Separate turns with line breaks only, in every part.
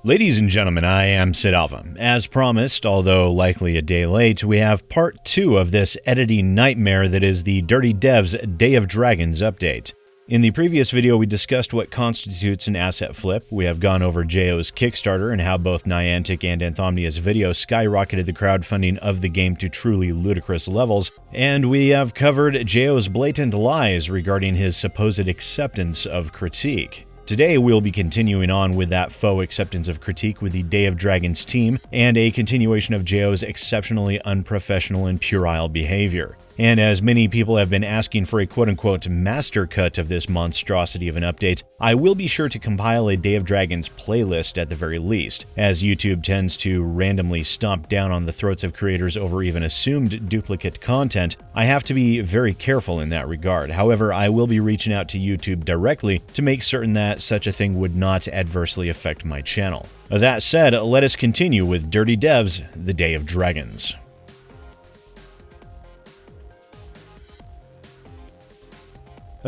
Ladies and gentlemen, I am SidAlpha. As promised, although likely a day late, we have part 2 of this editing nightmare that is the Dirty Devs Day of Dragons update. In the previous video, we discussed what constitutes an asset flip. We have gone over JO's Kickstarter and how both Niantic and Anthomnia's video skyrocketed the crowdfunding of the game to truly ludicrous levels. And we have covered JO's blatant lies regarding his supposed acceptance of critique. Today, we'll be continuing on with that faux acceptance of critique with the Day of Dragons team and a continuation of JO's exceptionally unprofessional and puerile behavior. And as many people have been asking for a quote-unquote master cut of this monstrosity of an update, I will be sure to compile a Day of Dragons playlist at the very least. As YouTube tends to randomly stomp down on the throats of creators over even assumed duplicate content, I have to be very careful in that regard. However, I will be reaching out to YouTube directly to make certain that such a thing would not adversely affect my channel. That said, let us continue with Dirty Devs, the Day of Dragons.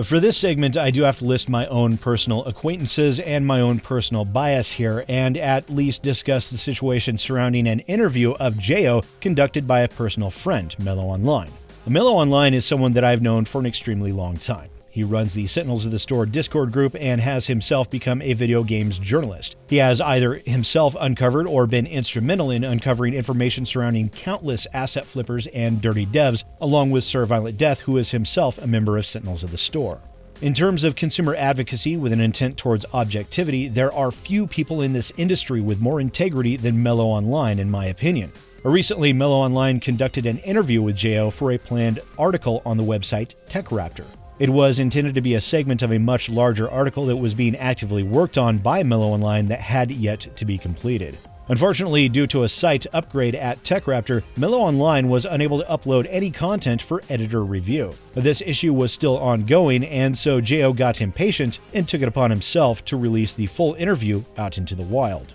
For this segment, I do have to list my own personal acquaintances and my own personal bias here, and at least discuss the situation surrounding an interview of JO conducted by a personal friend, Mellow Online. Mellow Online is someone that I've known for an extremely long time. He runs the Sentinels of the Store Discord group and has himself become a video games journalist. He has either himself uncovered or been instrumental in uncovering information surrounding countless asset flippers and dirty devs, along with Sir Violent Death, who is himself a member of Sentinels of the Store. In terms of consumer advocacy with an intent towards objectivity, there are few people in this industry with more integrity than Mellow Online, in my opinion. Recently, Mellow Online conducted an interview with JO for a planned article on the website TechRaptor. It was intended to be a segment of a much larger article that was being actively worked on by Mellow Online that had yet to be completed. Unfortunately, due to a site upgrade at TechRaptor, Mellow Online was unable to upload any content for editor review. This issue was still ongoing, and so JO got impatient and took it upon himself to release the full interview out into the wild.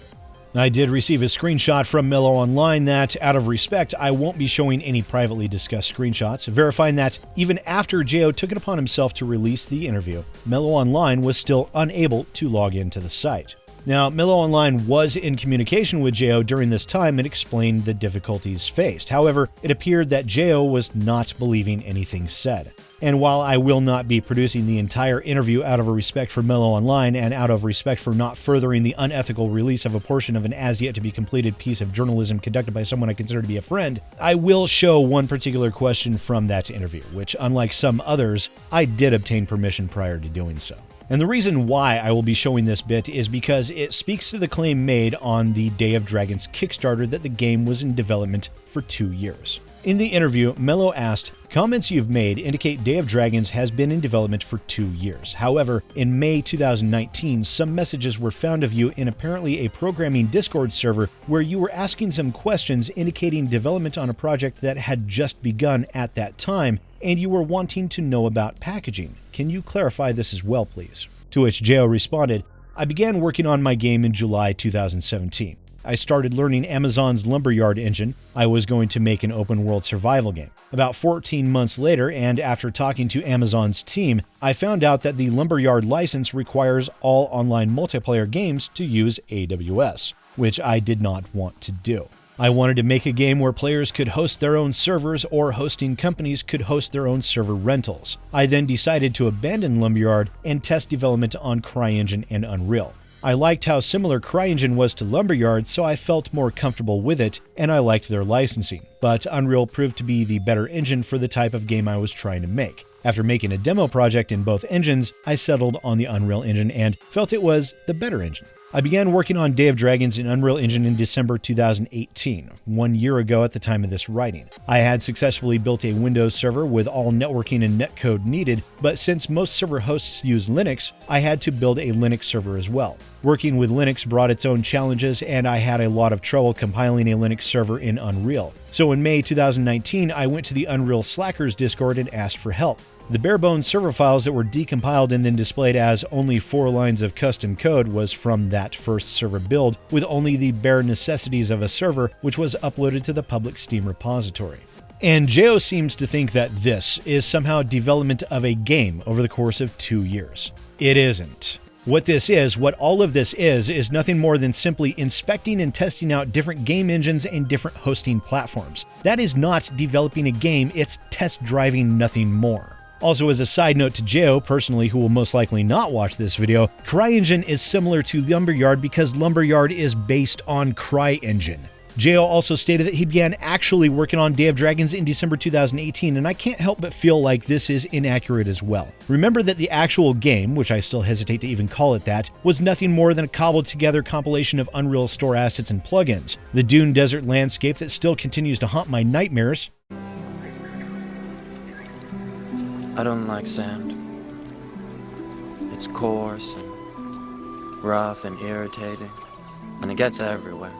I did receive a screenshot from Mellow Online that, out of respect, I won't be showing any privately discussed screenshots, verifying that even after JO took it upon himself to release the interview, Mellow Online was still unable to log into the site. Now, Mellow Online was in communication with JO during this time and explained the difficulties faced. However, it appeared that JO was not believing anything said. And while I will not be producing the entire interview out of a respect for Mellow Online and out of respect for not furthering the unethical release of a portion of an as-yet-to-be-completed piece of journalism conducted by someone I consider to be a friend, I will show one particular question from that interview, which, unlike some others, I did obtain permission prior to doing so. And the reason why I will be showing this bit is because it speaks to the claim made on the Day of Dragons Kickstarter that the game was in development for 2 years. In the interview, Mellow asked, "Comments you've made indicate Day of Dragons has been in development for 2 years. However, in May 2019, some messages were found of you in apparently a programming Discord server where you were asking some questions indicating development on a project that had just begun at that time, and you were wanting to know about packaging. Can you clarify this as well, please?" To which JO responded, "I began working on my game in July 2017. I started learning Amazon's Lumberyard engine. I was going to make an open-world survival game. About 14 months later, and after talking to Amazon's team, I found out that the Lumberyard license requires all online multiplayer games to use AWS, which I did not want to do. I wanted to make a game where players could host their own servers or hosting companies could host their own server rentals. I then decided to abandon Lumberyard and test development on CryEngine and Unreal. I liked how similar CryEngine was to Lumberyard, so I felt more comfortable with it, and I liked their licensing. But Unreal proved to be the better engine for the type of game I was trying to make. After making a demo project in both engines, I settled on the Unreal Engine and felt it was the better engine. I began working on Day of Dragons in Unreal Engine in December 2018, 1 year ago at the time of this writing. I had successfully built a Windows server with all networking and netcode needed, but since most server hosts use Linux, I had to build a Linux server as well. Working with Linux brought its own challenges, and I had a lot of trouble compiling a Linux server in Unreal. So in May 2019, I went to the Unreal Slackers Discord and asked for help. The bare-bones server files that were decompiled and then displayed as only 4 lines of custom code was from that first server build, with only the bare necessities of a server, which was uploaded to the public Steam repository. And JO seems to think that this is somehow development of a game over the course of 2 years. It isn't. What all of this is nothing more than simply inspecting and testing out different game engines and different hosting platforms. That is not developing a game, it's test driving, nothing more. Also, as a side note to Jeo, personally, who will most likely not watch this video, CryEngine is similar to Lumberyard because Lumberyard is based on CryEngine. Jeo also stated that he began actually working on Day of Dragons in December 2018, and I can't help but feel like this is inaccurate as well. Remember that the actual game, which I still hesitate to even call it that, was nothing more than a cobbled together compilation of Unreal Store assets and plugins. The Dune desert landscape that still continues to haunt my nightmares.
I don't like sand. It's coarse and rough and irritating, and it gets everywhere.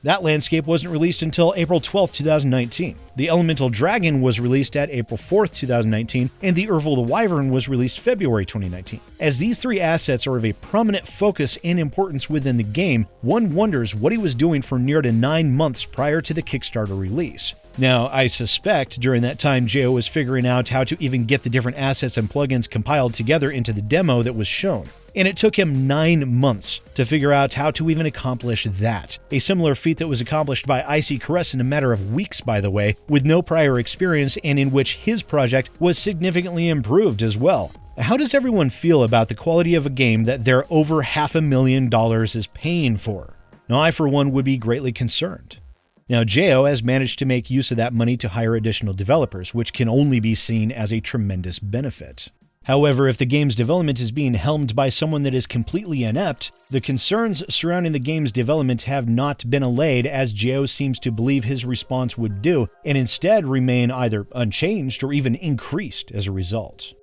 That landscape wasn't released until April 12, 2019. The Elemental Dragon was released at April 4, 2019, and the Urval the Wyvern was released February 2019. As these three assets are of a prominent focus and importance within the game, one wonders what he was doing for near to 9 months prior to the Kickstarter release. Now, I suspect during that time Jeo was figuring out how to even get the different assets and plugins compiled together into the demo that was shown. And it took him 9 months to figure out how to even accomplish that. A similar feat that was accomplished by Icy Caress in a matter of weeks, by the way, with no prior experience and in which his project was significantly improved as well. How does everyone feel about the quality of a game that their over $500,000 is paying for? Now, I for one would be greatly concerned. Now, Jeo has managed to make use of that money to hire additional developers, which can only be seen as a tremendous benefit. However, if the game's development is being helmed by someone that is completely inept, the concerns surrounding the game's development have not been allayed, as Jeo seems to believe his response would do, and instead remain either unchanged or even increased as a result.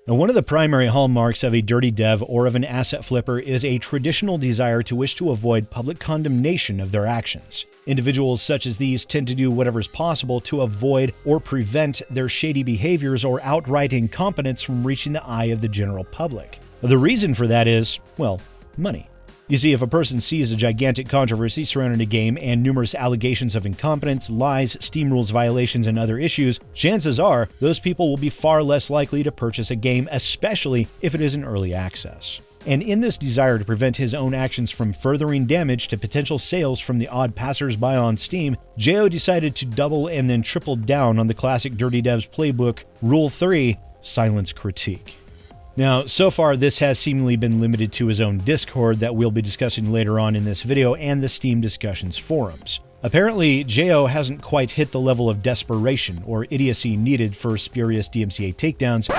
Now, one of the primary hallmarks of a dirty dev or of an asset flipper is a traditional desire to wish to avoid public condemnation of their actions. Individuals such as these tend to do whatever is possible to avoid or prevent their shady behaviors or outright incompetence from reaching the eye of the general public. The reason for that is, well, money. You see, if a person sees a gigantic controversy surrounding a game and numerous allegations of incompetence, lies, Steam rules violations, and other issues, chances are those people will be far less likely to purchase a game, especially if it is in early access. And in this desire to prevent his own actions from furthering damage to potential sales from the odd passersby on Steam, Jeo decided to double and then triple down on the classic Dirty Devs playbook, Rule 3, Silence Critique. Now, so far this has seemingly been limited to his own Discord that we'll be discussing later on in this video and the Steam discussions forums. Apparently, Jeo hasn't quite hit the level of desperation or idiocy needed for spurious DMCA takedowns.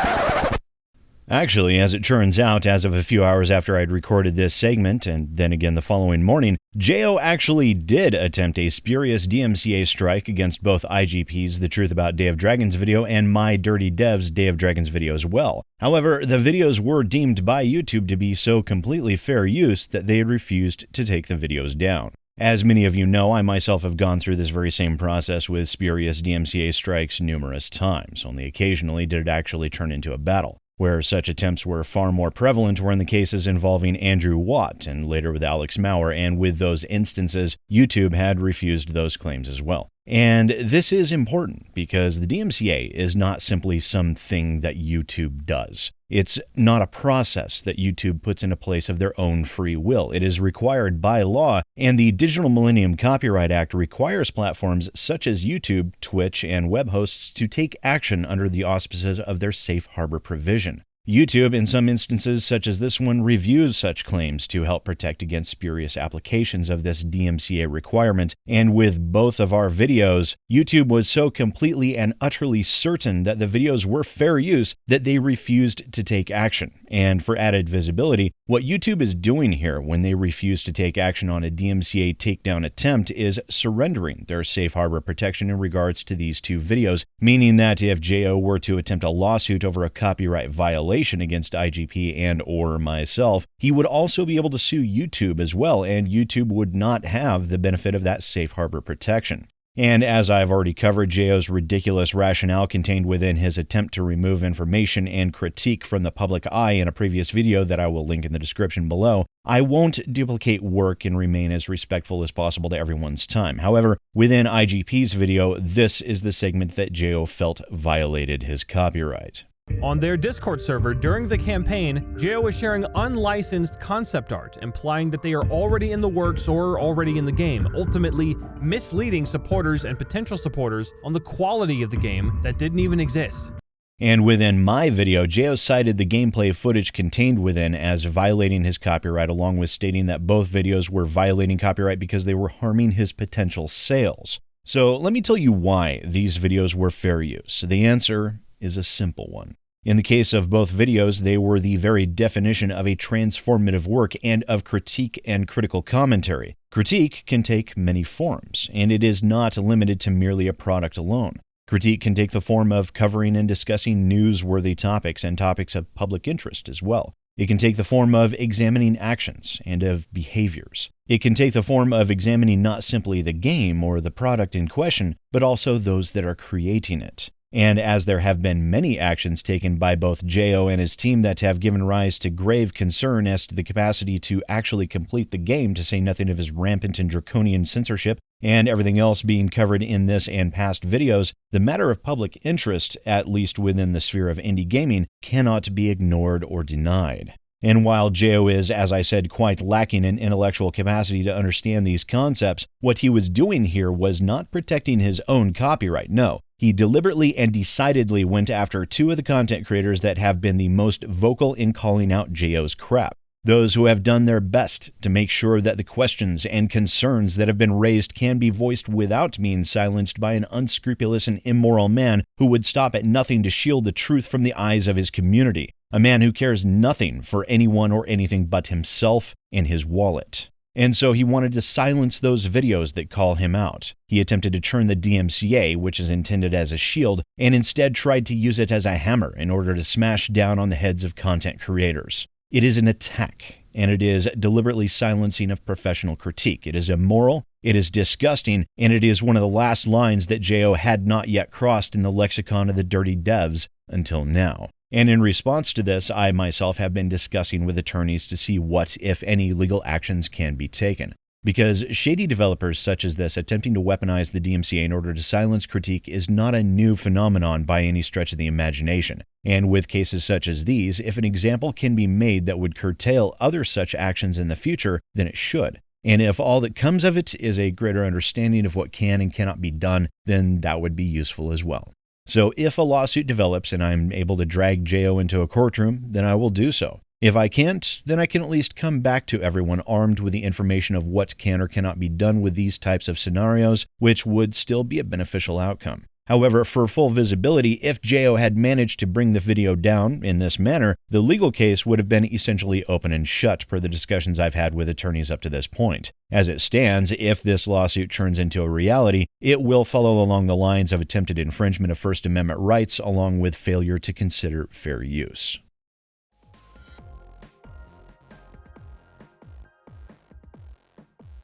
Actually, as it turns out, as of a few hours after I'd recorded this segment, and then again the following morning, Jeo actually did attempt a spurious DMCA strike against both IGP's The Truth About Day of Dragons video and my Dirty Devs Day of Dragons video as well. However, the videos were deemed by YouTube to be so completely fair use that they had refused to take the videos down. As many of you know, I myself have gone through this very same process with spurious DMCA strikes numerous times. Only occasionally did it actually turn into a battle. Where such attempts were far more prevalent were in the cases involving Andrew Watt and later with Alex Maurer, and with those instances, YouTube had refused those claims as well. And this is important because the DMCA is not simply something that YouTube does. It's not a process that YouTube puts into place of their own free will. It is required by law, and the Digital Millennium Copyright Act requires platforms such as YouTube, Twitch, and web hosts to take action under the auspices of their safe harbor provision. YouTube, in some instances such as this one, reviews such claims to help protect against spurious applications of this DMCA requirement, and with both of our videos, YouTube was so completely and utterly certain that the videos were fair use that they refused to take action. And for added visibility, what YouTube is doing here when they refuse to take action on a DMCA takedown attempt is surrendering their safe harbor protection in regards to these two videos, meaning that if Jeo were to attempt a lawsuit over a copyright violation against IGP and or myself, he would also be able to sue YouTube as well, and YouTube would not have the benefit of that safe harbor protection. And as I've already covered, Jayo's ridiculous rationale contained within his attempt to remove information and critique from the public eye in a previous video that I will link in the description below, I won't duplicate work and remain as respectful as possible to everyone's time. However, within IGP's video, this is the segment that Jayo felt violated his copyright.
On their Discord server during the campaign, Jayo was sharing unlicensed concept art, implying that they are already in the works or already in the game, ultimately misleading supporters and potential supporters on the quality of the game that didn't even exist.
And within my video, Jayo cited the gameplay footage contained within as violating his copyright, along with stating that both videos were violating copyright because they were harming his potential sales. So let me tell you why these videos were fair use. The answer is a simple one. In the case of both videos, they were the very definition of a transformative work and of critique and critical commentary. Critique can take many forms, and it is not limited to merely a product alone. Critique can take the form of covering and discussing newsworthy topics and topics of public interest as well. It can take the form of examining actions and of behaviors. It can take the form of examining not simply the game or the product in question, but also those that are creating it. And as there have been many actions taken by both Jayo and his team that have given rise to grave concern as to the capacity to actually complete the game, to say nothing of his rampant and draconian censorship and everything else being covered in this and past videos, the matter of public interest, at least within the sphere of indie gaming, cannot be ignored or denied. And while Jayo is, as I said, quite lacking in intellectual capacity to understand these concepts, what he was doing here was not protecting his own copyright, no. He deliberately and decidedly went after two of the content creators that have been the most vocal in calling out Jayo's crap. Those who have done their best to make sure that the questions and concerns that have been raised can be voiced without being silenced by an unscrupulous and immoral man who would stop at nothing to shield the truth from the eyes of his community. A man who cares nothing for anyone or anything but himself and his wallet. And so he wanted to silence those videos that call him out. He attempted to turn the DMCA, which is intended as a shield, and instead tried to use it as a hammer in order to smash down on the heads of content creators. It is an attack, and it is deliberately silencing of professional critique. It is immoral, it is disgusting, and it is one of the last lines that Jayo had not yet crossed in the lexicon of the dirty devs until now. And in response to this, I myself have been discussing with attorneys to see what, if any, legal actions can be taken. Because shady developers such as this attempting to weaponize the DMCA in order to silence critique is not a new phenomenon by any stretch of the imagination. And with cases such as these, if an example can be made that would curtail other such actions in the future, then it should. And if all that comes of it is a greater understanding of what can and cannot be done, then that would be useful as well. So if a lawsuit develops and I'm able to drag Jayo into a courtroom, then I will do so. If I can't, then I can at least come back to everyone armed with the information of what can or cannot be done with these types of scenarios, which would still be a beneficial outcome. However, for full visibility, if Jayo had managed to bring the video down in this manner, the legal case would have been essentially open and shut per the discussions I've had with attorneys up to this point. As it stands, if this lawsuit turns into a reality, it will follow along the lines of attempted infringement of First Amendment rights along with failure to consider fair use.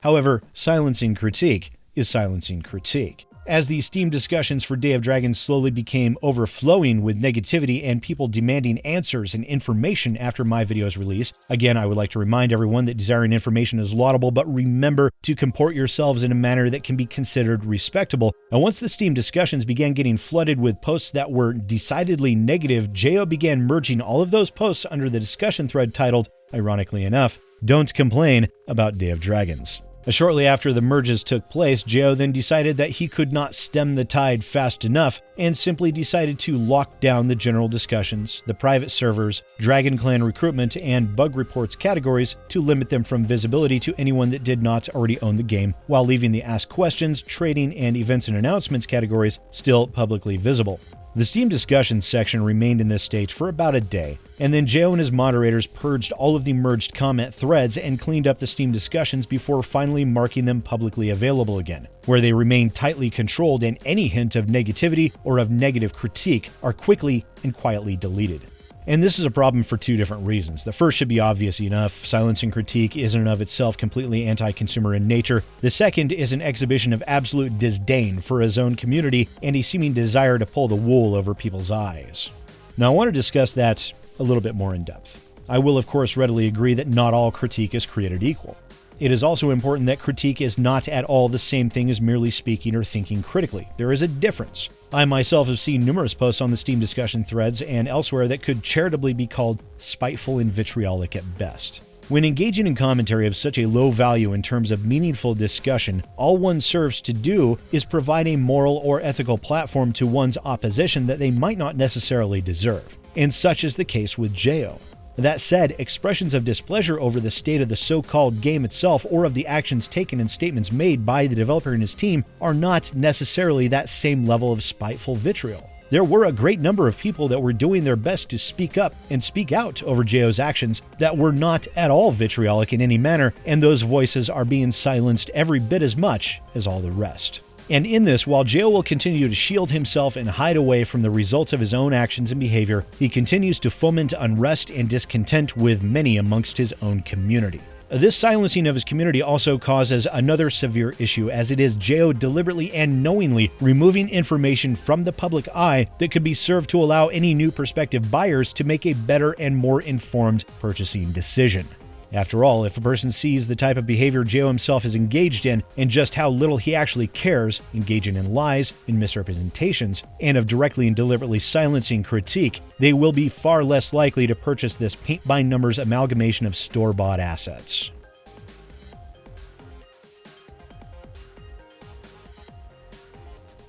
However, silencing critique is silencing critique. As the Steam discussions for Day of Dragons slowly became overflowing with negativity and people demanding answers and information after my video's release, again, I would like to remind everyone that desiring information is laudable, but remember to comport yourselves in a manner that can be considered respectable. And once the Steam discussions began getting flooded with posts that were decidedly negative, Jayo began merging all of those posts under the discussion thread titled, ironically enough, "Don't Complain About Day of Dragons." Shortly after the merges took place, Jayo then decided that he could not stem the tide fast enough and simply decided to lock down the general discussions, the private servers, Dragon Clan recruitment, and bug reports categories to limit them from visibility to anyone that did not already own the game, while leaving the Ask Questions, Trading, and Events and Announcements categories still publicly visible. The Steam discussions section remained in this state for about a day, and then Jayo and his moderators purged all of the merged comment threads and cleaned up the Steam discussions before finally marking them publicly available again, where they remain tightly controlled and any hint of negativity or of negative critique are quickly and quietly deleted. And this is a problem for two different reasons. The first should be obvious enough. Silencing critique is in and of itself completely anti-consumer in nature. The second is an exhibition of absolute disdain for his own community and a seeming desire to pull the wool over people's eyes. Now, I want to discuss that a little bit more in depth. I will, of course, readily agree that not all critique is created equal. It is also important that critique is not at all the same thing as merely speaking or thinking critically. There is a difference. I myself have seen numerous posts on the Steam discussion threads and elsewhere that could charitably be called spiteful and vitriolic at best. When engaging in commentary of such a low value in terms of meaningful discussion, all one serves to do is provide a moral or ethical platform to one's opposition that they might not necessarily deserve. And such is the case with J.O. That said, expressions of displeasure over the state of the so-called game itself or of the actions taken and statements made by the developer and his team are not necessarily that same level of spiteful vitriol. There were a great number of people that were doing their best to speak up and speak out over J.O.'s actions that were not at all vitriolic in any manner, and those voices are being silenced every bit as much as all the rest. And in this, while J.O. will continue to shield himself and hide away from the results of his own actions and behavior, he continues to foment unrest and discontent with many amongst his own community. This silencing of his community also causes another severe issue, as it is J.O. deliberately and knowingly removing information from the public eye that could be served to allow any new prospective buyers to make a better and more informed purchasing decision. After all, if a person sees the type of behavior J.O. himself is engaged in and just how little he actually cares, engaging in lies, in misrepresentations, and of directly and deliberately silencing critique, they will be far less likely to purchase this paint-by-numbers amalgamation of store-bought assets.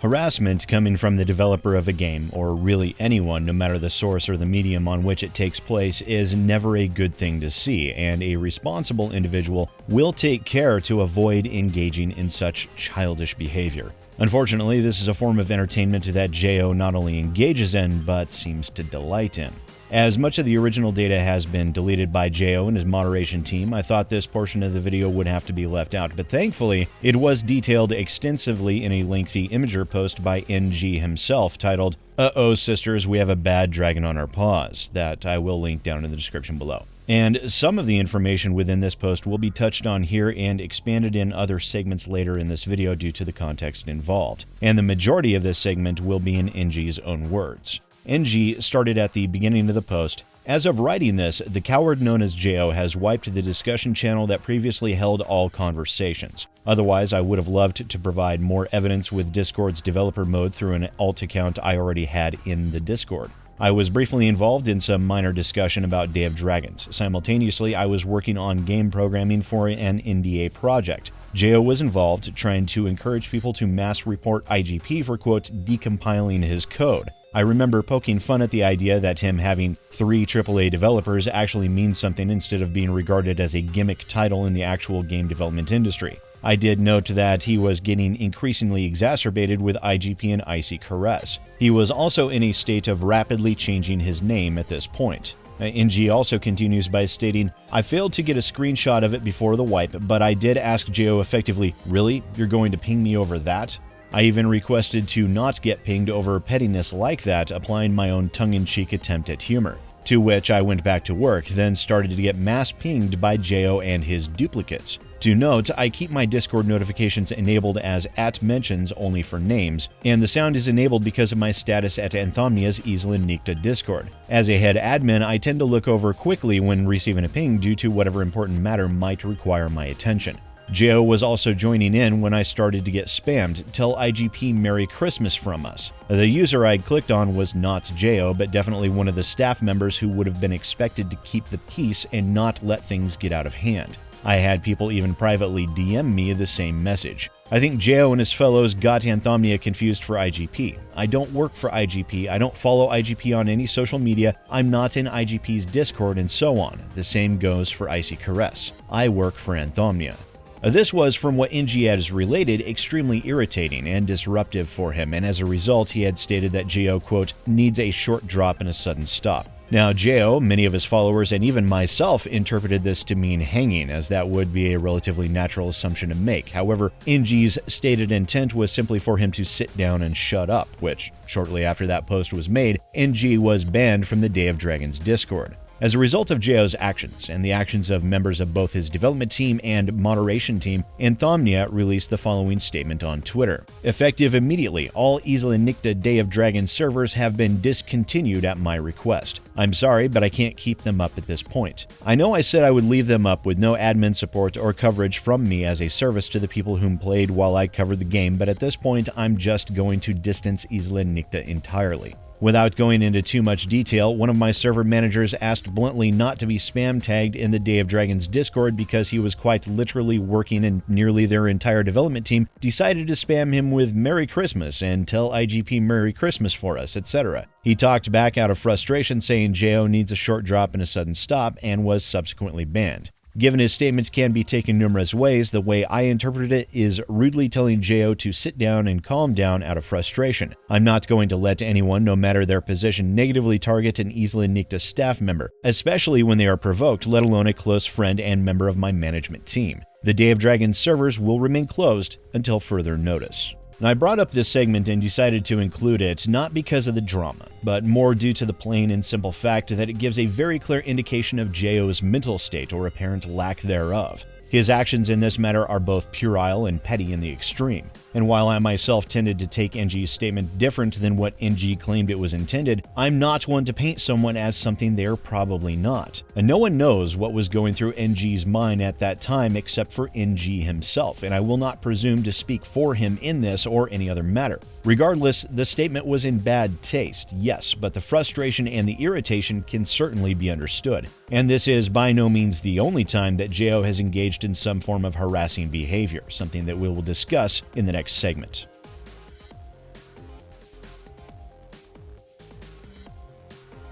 Harassment coming from the developer of a game, or really anyone, no matter the source or the medium on which it takes place, is never a good thing to see, and a responsible individual will take care to avoid engaging in such childish behavior. Unfortunately, this is a form of entertainment that J.O. not only engages in, but seems to delight in. As much of the original data has been deleted by J.O. and his moderation team, I thought this portion of the video would have to be left out, but thankfully, it was detailed extensively in a lengthy Imager post by NG himself titled, "Uh-oh, sisters, we have a bad dragon on our paws," that I will link down in the description below. And some of the information within this post will be touched on here and expanded in other segments later in this video due to the context involved. And the majority of this segment will be in NG's own words. NG started at the beginning of the post. As of writing this, the coward known as J.O. has wiped the discussion channel that previously held all conversations. Otherwise, I would have loved to provide more evidence with Discord's developer mode through an alt account I already had in the Discord. I was briefly involved in some minor discussion about Day of Dragons. Simultaneously, I was working on game programming for an NDA project. J.O. was involved, trying to encourage people to mass report IGP for, quote, decompiling his code. I remember poking fun at the idea that him having 3 AAA developers actually means something instead of being regarded as a gimmick title in the actual game development industry. I did note that he was getting increasingly exacerbated with IGP and Icy Caress. He was also in a state of rapidly changing his name at this point. NG also continues by stating, "I failed to get a screenshot of it before the wipe, but I did ask J.O. effectively, 'Really? You're going to ping me over that?' I even requested to not get pinged over pettiness like that, applying my own tongue-in-cheek attempt at humor. To which I went back to work, then started to get mass pinged by J.O. and his duplicates. To note, I keep my Discord notifications enabled as @mentions only for names, and the sound is enabled because of my status at Anthomnia's Isla Nycta Discord. As a head admin, I tend to look over quickly when receiving a ping due to whatever important matter might require my attention. J.O. was also joining in when I started to get spammed, 'Tell IGP Merry Christmas from us.' The user I clicked on was not J.O., but definitely one of the staff members who would have been expected to keep the peace and not let things get out of hand. I had people even privately DM me the same message. I think J.O. and his fellows got Anthomnia confused for IGP. I don't work for IGP, I don't follow IGP on any social media, I'm not in IGP's Discord, and so on. The same goes for Icy Caress. I work for Anthomnia." This was, from what NG has related, extremely irritating and disruptive for him, and as a result, he had stated that J.O., quote, "needs a short drop and a sudden stop." Now, Jao, many of his followers, and even myself interpreted this to mean hanging, as that would be a relatively natural assumption to make. However, NG's stated intent was simply for him to sit down and shut up, which, shortly after that post was made, NG was banned from the Day of Dragons Discord. As a result of Jao's actions, and the actions of members of both his development team and moderation team, Anthomnia released the following statement on Twitter. Effective immediately, all Isla and Nycta Day of Dragons servers have been discontinued at my request. I'm sorry, but I can't keep them up at this point. I know I said I would leave them up with no admin support or coverage from me as a service to the people whom played while I covered the game, but at this point, I'm just going to distance Isla and Nycta entirely. Without going into too much detail, one of my server managers asked bluntly not to be spam tagged in the Day of Dragons Discord because he was quite literally working and nearly their entire development team decided to spam him with Merry Christmas and tell IGP Merry Christmas for us, etc. He talked back out of frustration saying Jao needs a short drop and a sudden stop and was subsequently banned. Given his statements can be taken numerous ways, the way I interpreted it is rudely telling Jao to sit down and calm down out of frustration. I'm not going to let anyone, no matter their position, negatively target an Isla Nycta staff member, especially when they are provoked, let alone a close friend and member of my management team. The Day of Dragons servers will remain closed until further notice. Now, I brought up this segment and decided to include it not because of the drama, but more due to the plain and simple fact that it gives a very clear indication of Jao's mental state or apparent lack thereof. His actions in this matter are both puerile and petty in the extreme, and while I myself tended to take NG's statement different than what NG claimed it was intended, I'm not one to paint someone as something they're probably not. And no one knows what was going through NG's mind at that time except for NG himself, and I will not presume to speak for him in this or any other matter. Regardless, the statement was in bad taste, yes, but the frustration and the irritation can certainly be understood. And this is by no means the only time that Jao has engaged in some form of harassing behavior, something that we will discuss in the next segment.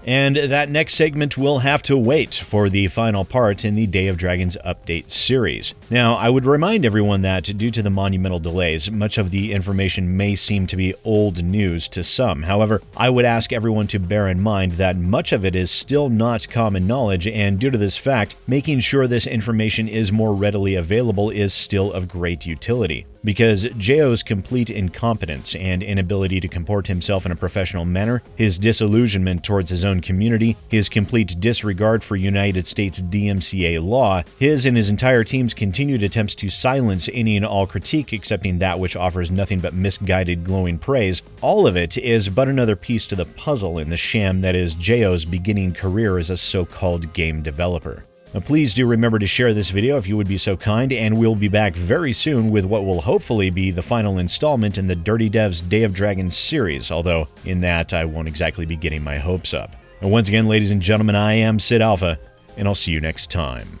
And that next segment will have to wait for the final part in the Day of Dragons update series. Now, I would remind everyone that, due to the monumental delays, much of the information may seem to be old news to some. However, I would ask everyone to bear in mind that much of it is still not common knowledge, and due to this fact, making sure this information is more readily available is still of great utility. Because Jao's complete incompetence and inability to comport himself in a professional manner, his disillusionment towards his own community, his complete disregard for United States DMCA law, his and his entire team's continued attempts to silence any and all critique accepting that which offers nothing but misguided glowing praise, all of it is but another piece to the puzzle in the sham that is Jao's beginning career as a so-called game developer. Now, please do remember to share this video if you would be so kind, and we'll be back very soon with what will hopefully be the final installment in the Dirty Devs Day of Dragons series, although in that I won't exactly be getting my hopes up. And once again, ladies and gentlemen, I am SidAlpha, and I'll see you next time.